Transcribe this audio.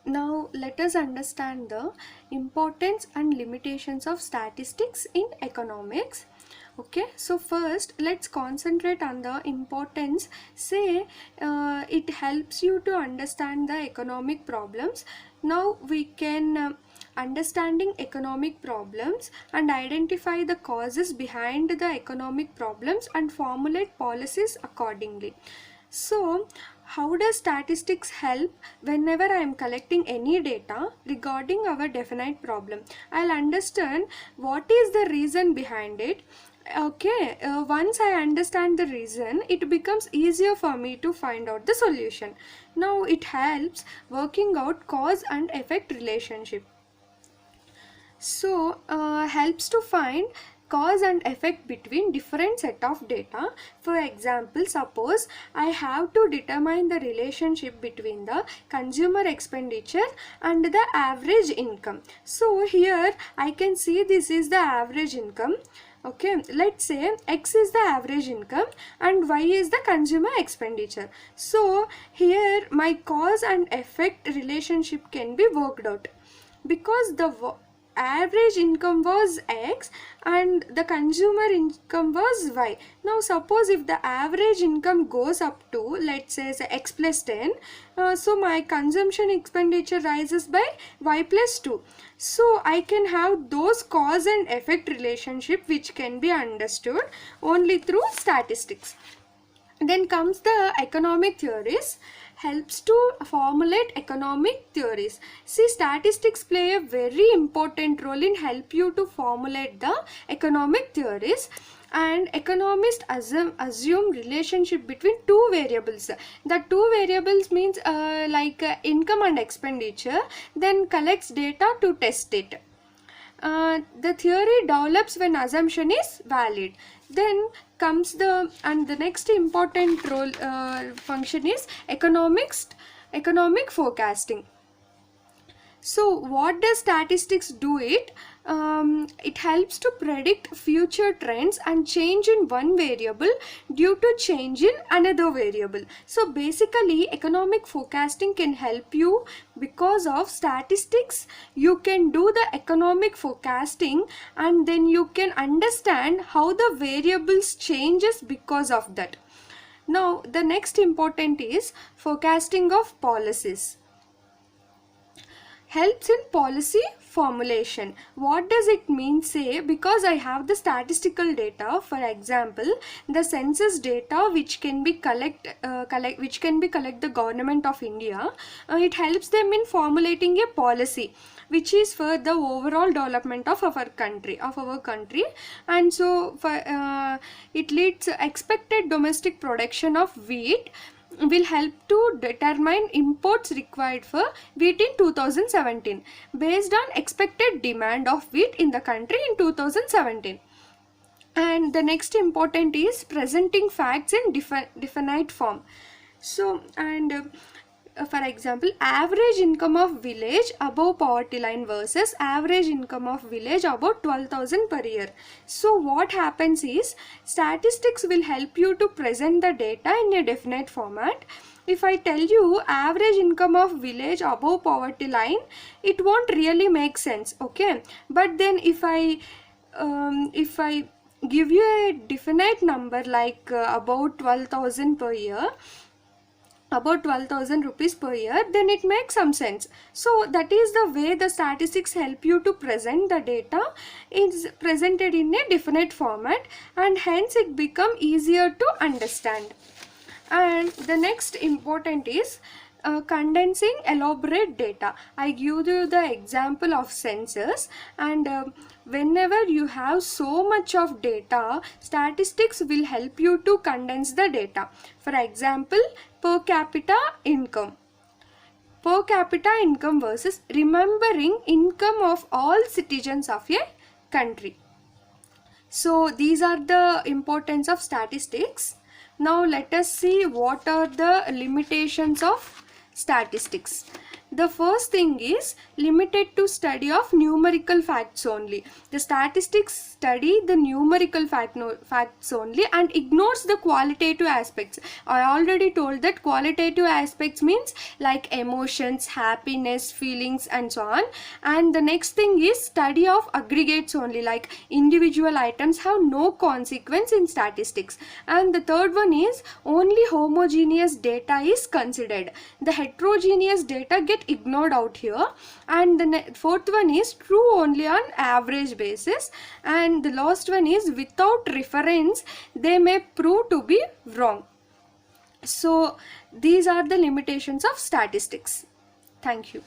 Now let us understand the importance and limitations of statistics in economics. Okay, so first let's concentrate on the importance. Say it helps you to understand the economic problems. Now we can understanding economic problems and identify the causes behind the economic problems and formulate policies accordingly. So how does statistics help? Whenever I am collecting any data regarding our definite problem, I'll understand what is the reason behind it. Okay, once I understand the reason, it becomes easier for me to find out the solution. Now it helps working out cause and effect relationship. So helps to find cause and effect between different set of data. For example, suppose I have to determine the relationship between the consumer expenditure and the average income. So here I can see this is the average income. Okay, let's say X is the average income and Y is the consumer expenditure. So here my cause and effect relationship can be worked out because the average income was X and the consumer income was Y. Now suppose if the average income goes up to, let's say, X plus 10, so my consumption expenditure rises by Y plus 2. So I can have those cause and effect relationship which can be understood only through statistics. Then comes the economic theories. Helps to formulate economic theories. See, statistics play a very important role in help you to formulate the economic theories. And economists assume relationship between two variables. The two variables means income and expenditure, then collects data to test it. The theory develops when assumption is valid. Then comes the next important role function is economic forecasting. So what does statistics do it? It helps to predict future trends and change in one variable due to change in another variable. So basically economic forecasting can help you because of statistics. You can do the economic forecasting and then you can understand how the variables changes because of that. Now the next important is forecasting of policies. Helps in policy formulation. What does it mean? Say, because I have the statistical data, for example the census data which can be collect the government of India, it helps them in formulating a policy which is for the overall development of our country, and so for it leads expected domestic production of wheat will help to determine imports required for wheat in 2017 based on expected demand of wheat in the country in 2017. And the next important is presenting facts in definite form. So for example, average income of village above poverty line versus average income of village above 12,000 per year. So what happens is statistics will help you to present the data in a definite format. If I tell you average income of village above poverty line, it won't really make sense, okay? But then if I give you a definite number like about 12,000 per year, about 12,000 rupees per year, then it makes some sense. So that is the way the statistics help you to present the data. It's presented in a definite format and hence it become easier to understand. And the next important is condensing elaborate data. I give you the example of census, and whenever you have so much of data, statistics will help you to condense the data. For example, per capita income versus remembering income of all citizens of a country. So these are the importance of statistics. Now let us see what are the limitations of statistics. The first thing is limited to study of numerical facts only. The statistics study the numerical facts only and ignores the qualitative aspects. I already told that qualitative aspects means like emotions, happiness, feelings and so on. And the next thing is study of aggregates only, like individual items have no consequence in statistics. And the third one is only homogeneous data is considered. The heterogeneous data get ignored out here. And the fourth one is true only on average basis. And the last one is without reference they may prove to be wrong. So these are the limitations of statistics. Thank you.